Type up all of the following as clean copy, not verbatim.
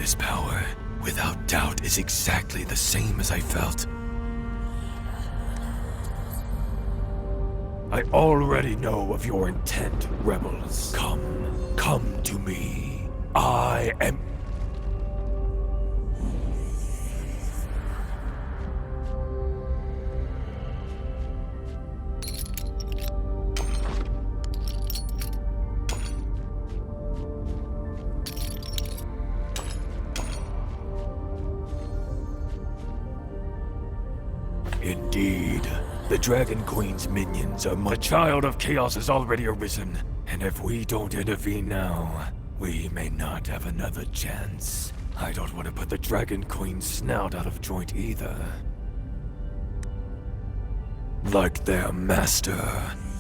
this power, without doubt, is exactly the same as I felt. I already know of your intent, rebels. Come to me. I am... Indeed. The Dragon Queen's minions are The child of chaos has already arisen, and if we don't intervene now, we may not have another chance. I don't want to put the Dragon Queen's snout out of joint either. Like their master,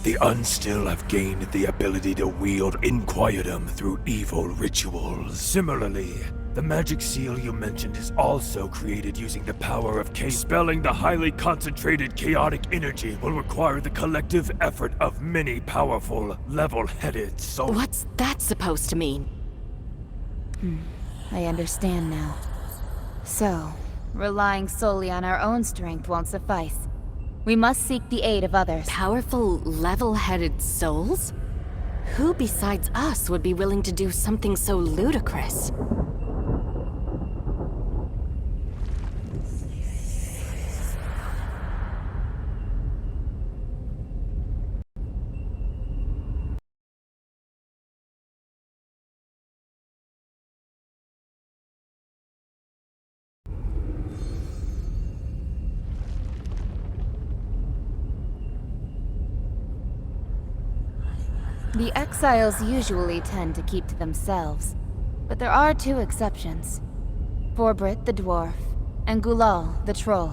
the Unstill have gained the ability to wield Inquietum through evil rituals. Similarly, the magic seal you mentioned is also created using the power of chaos. Expelling the highly concentrated chaotic energy will require the collective effort of many powerful, level-headed souls. What's that supposed to mean? I understand now. So, relying solely on our own strength won't suffice. We must seek the aid of others. Powerful, level-headed souls? Who besides us would be willing to do something so ludicrous? The exiles usually tend to keep to themselves, but there are two exceptions. Forbrit the dwarf, and Gulal the troll.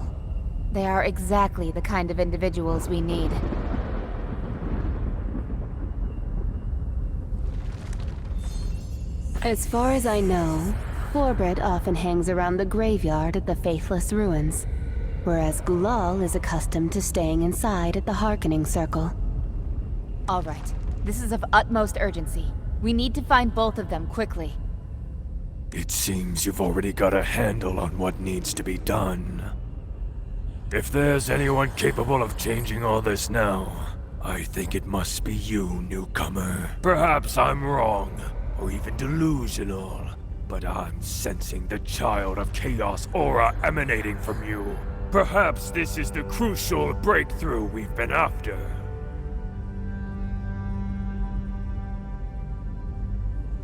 They are exactly the kind of individuals we need. As far as I know, Forbrit often hangs around the graveyard at the Faithless Ruins, whereas Gulal is accustomed to staying inside at the Hearkening Circle. All right. This is of utmost urgency. We need to find both of them quickly. It seems you've already got a handle on what needs to be done. If there's anyone capable of changing all this now, I think it must be you, newcomer. Perhaps I'm wrong, or even delusional, but I'm sensing the child of chaos aura emanating from you. Perhaps this is the crucial breakthrough we've been after.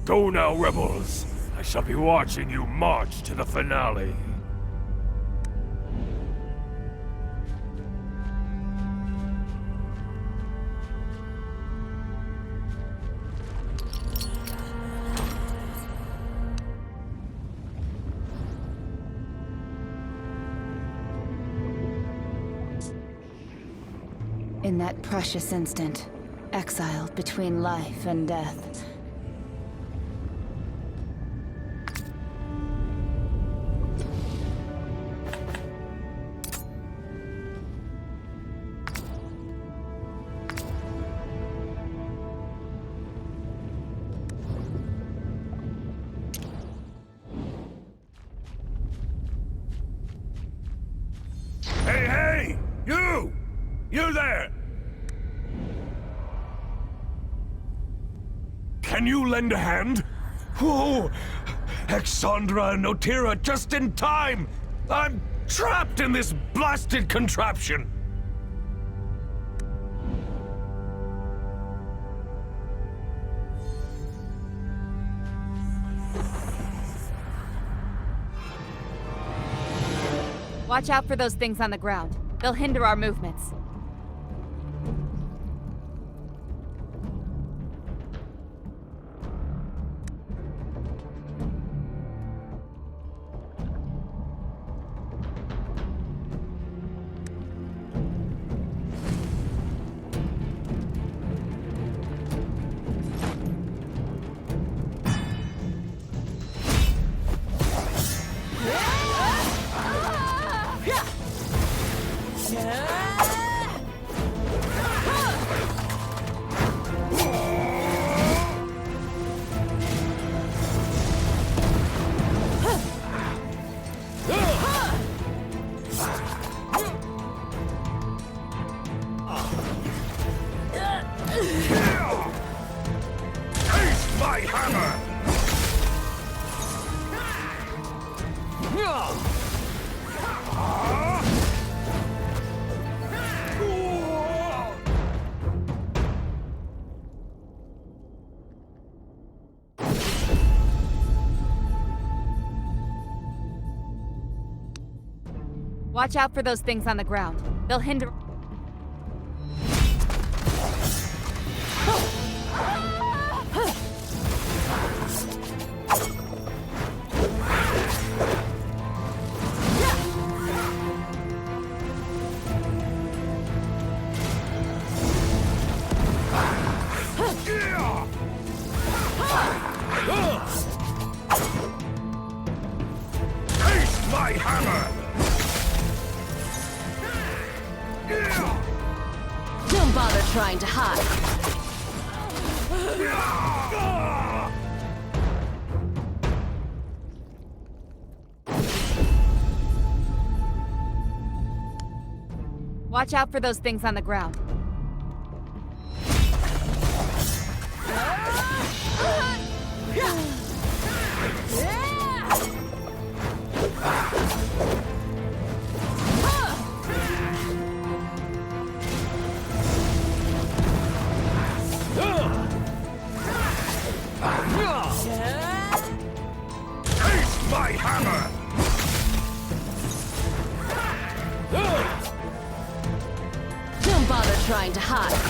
Go now, rebels. I shall be watching you march to the finale. In that precious instant, exiled between life and death, Hey! You there! Can you lend a hand? Oh! Exandra and Notira, just in time! I'm trapped in this blasted contraption! watch out for those things on the ground. They'll hinder our movements. Watch out for those things on the ground. They'll hinder... Taste my hammer! Don't bother trying to hide. Watch out for those things on the ground. Taste my hammer! Don't bother trying to hide.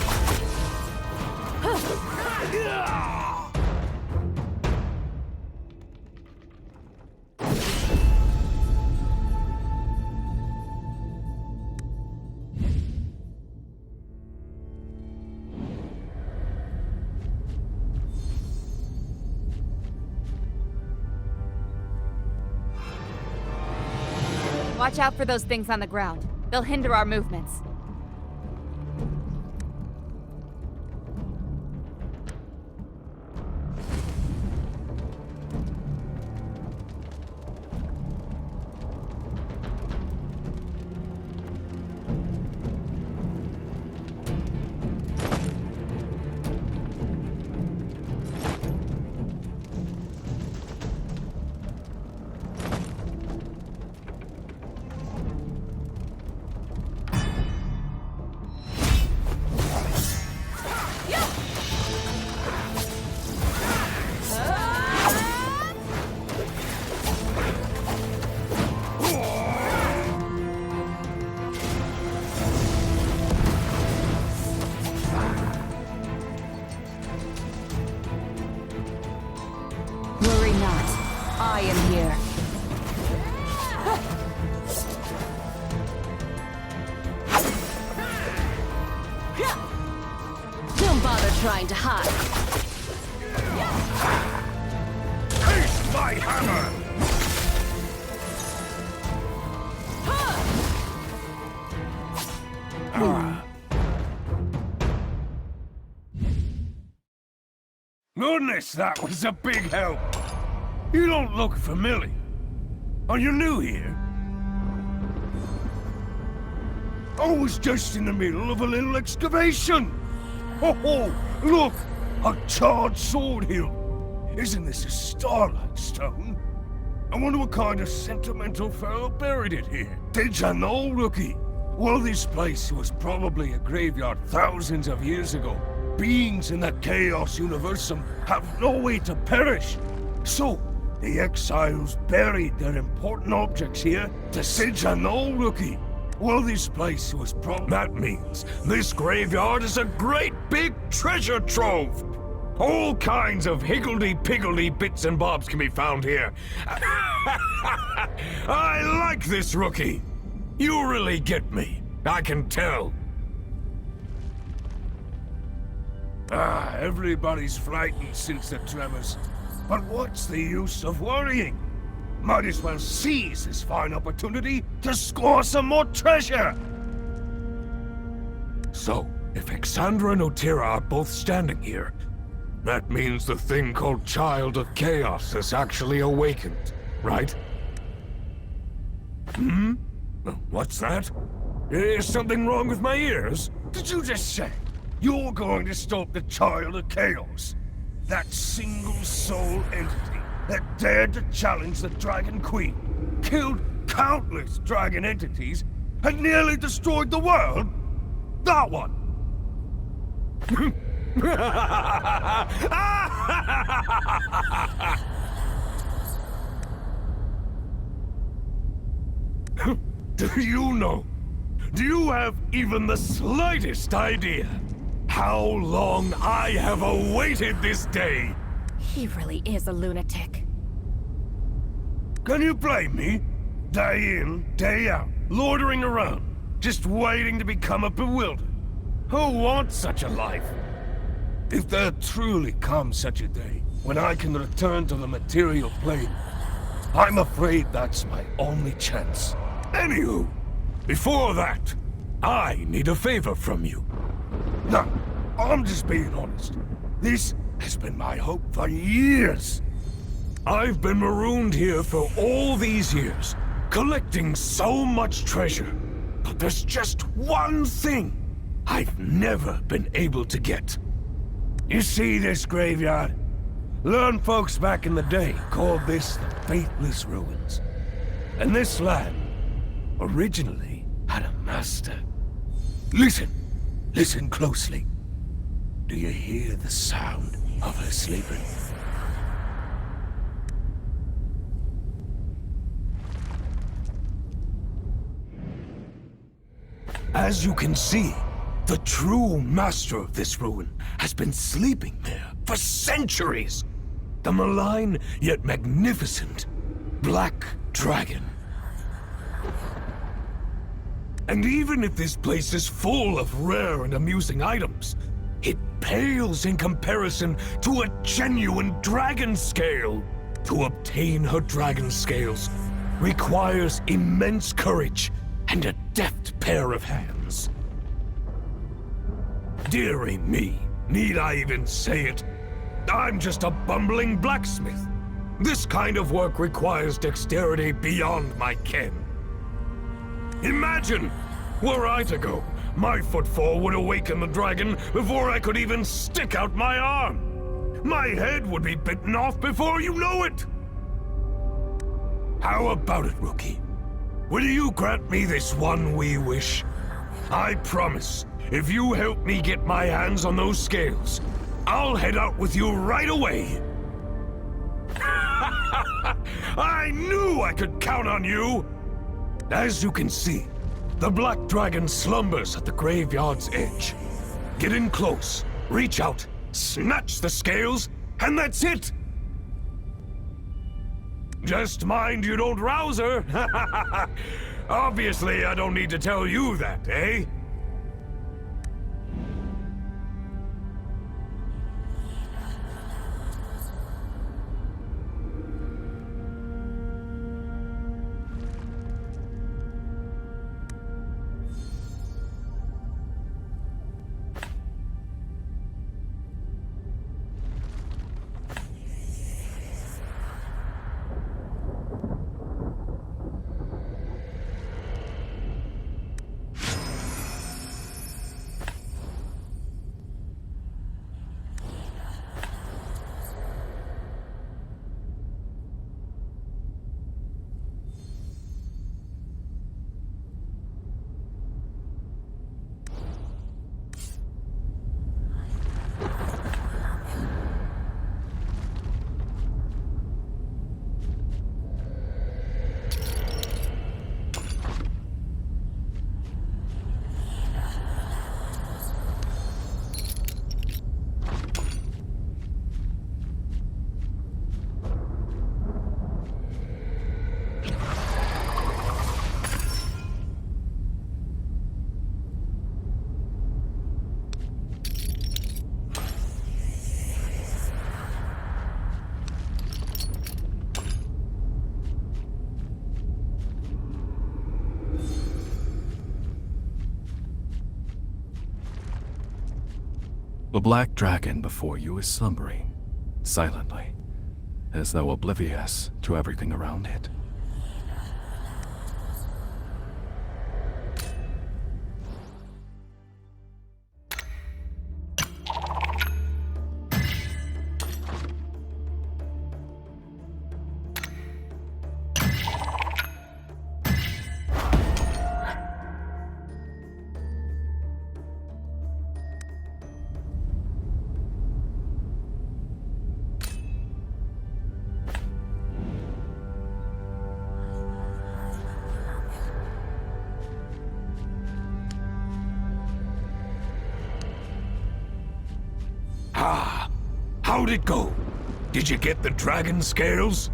Watch out for those things on the ground. They'll hinder our movements. Worry not. I am here. Don't bother trying to hide. Taste my hammer! Goodness, that was a big help. You don't look familiar. Are you new here? I was just in the middle of a little excavation. Oh, look, a charred sword hill. Isn't this a starlight stone? I wonder what kind of sentimental fellow buried it here. Did you know, rookie? Well, this place was probably a graveyard thousands of years ago. Beings in the Chaos Universum have no way to perish. So, the exiles buried their important objects here to did you know, rookie? Well, this place was probably... That means this graveyard is a great big treasure trove. All kinds of higgledy-piggledy bits and bobs can be found here. I like this, rookie. You really get me. I can tell. Everybody's frightened since the tremors. But what's the use of worrying? Might as well seize this fine opportunity to score some more treasure! So, if Exandra and Otira are both standing here, that means the thing called Child of Chaos has actually awakened, right? What's that? Is something wrong with my ears? Did you just say you're going to stop the Child of Chaos? That single soul entity that dared to challenge the Dragon Queen? killed countless dragon entities, and nearly destroyed the world? That one! Do you know? Do you have even the slightest idea how long I have awaited this day? He really is a lunatic. Can you blame me? Day in, day out, loitering around, just waiting to become a bewildered. Who wants such a life? If there truly comes such a day when I can return to the material plane, I'm afraid that's my only chance. Anywho, before that, I need a favor from you. No, I'm just being honest. This has been my hope for years. I've been marooned here for all these years, collecting so much treasure. But there's just one thing I've never been able to get. You see this graveyard? Learned folks back in the day called this the Faithless Ruins. And this land originally had a master. Listen. Listen closely. Do you hear the sound of her sleeping? As you can see, the true master of this ruin has been sleeping there for centuries. The malign yet magnificent Black Dragon. And even if this place is full of rare and amusing items, it pales in comparison to a genuine dragon scale. To obtain her dragon scales requires immense courage and a deft pair of hands. Dearie me, need I even say it? I'm just a bumbling blacksmith. This kind of work requires dexterity beyond my ken. Imagine, were I to go, my footfall would awaken the dragon before I could even stick out my arm. My head would be bitten off before you know it. How about it, rookie? Will you grant me this one wee wish? I promise, if you help me get my hands on those scales, I'll head out with you right away. I knew I could count on you! As you can see, the Black Dragon slumbers at the graveyard's edge. Get in close, reach out, snatch the scales, and that's it! Just mind you don't rouse her! Obviously, I don't need to tell you that, eh? The black dragon before you is slumbering, silently, as though oblivious to everything around it. How'd it go? Did you get the dragon scales?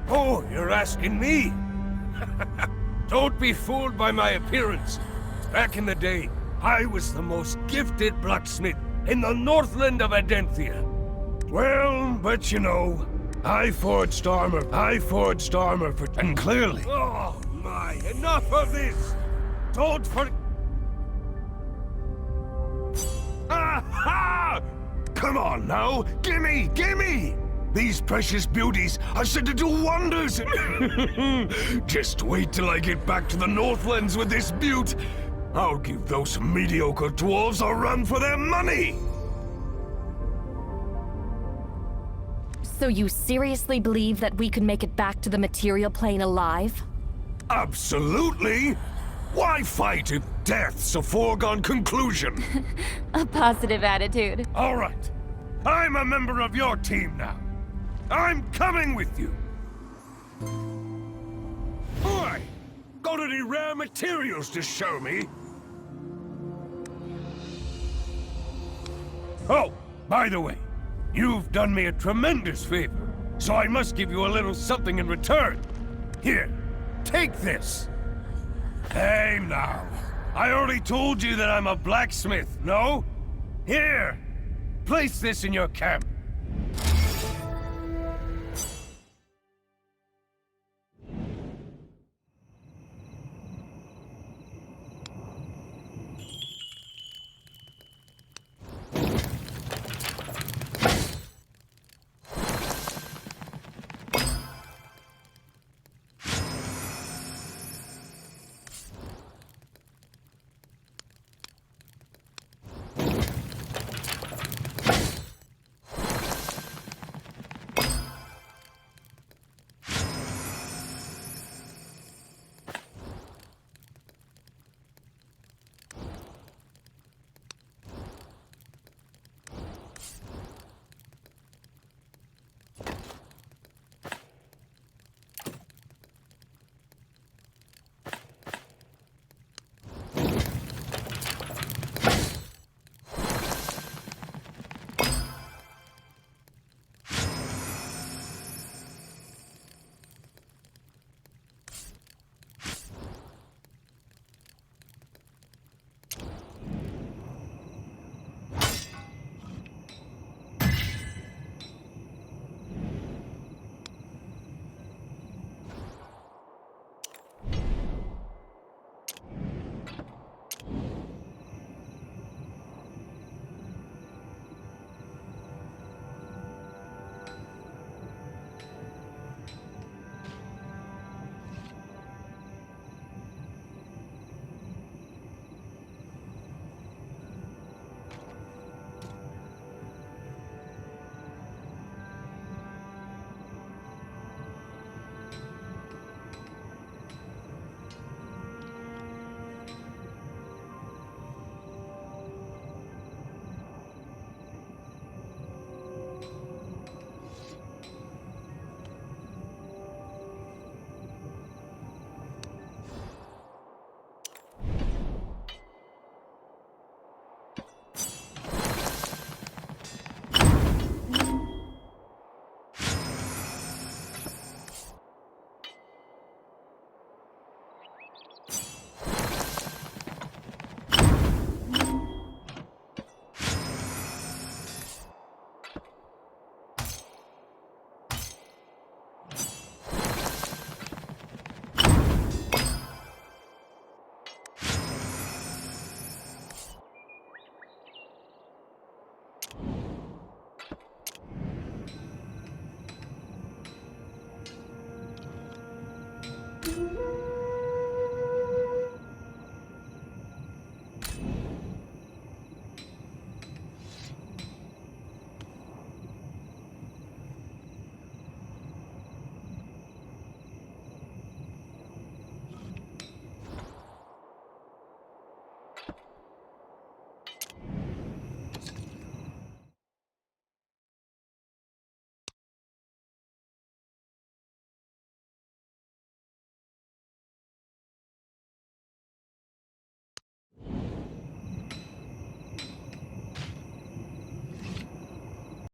Oh, you're asking me? Don't be fooled by my appearance. Back in the day, I was the most gifted blacksmith in the Northland of Adenthia. Well, but you know, I forged armor for... And clearly... Oh, my, enough of this! Don't for... Aha! Come on now, gimme, gimme! These precious beauties are said to do wonders! Just wait till I get back to the Northlands with this butte. I'll give those mediocre dwarves a run for their money! So you seriously believe that we could make it back to the material plane alive? Absolutely! Why fight if death's a foregone conclusion? A positive attitude. All right, I'm a member of your team now. I'm coming with you. Boy, got any rare materials to show me? Oh, by the way, you've done me a tremendous favor, so I must give you a little something in return. Here, take this. Hey now, I already told you that I'm a blacksmith, no? Here, place this in your camp.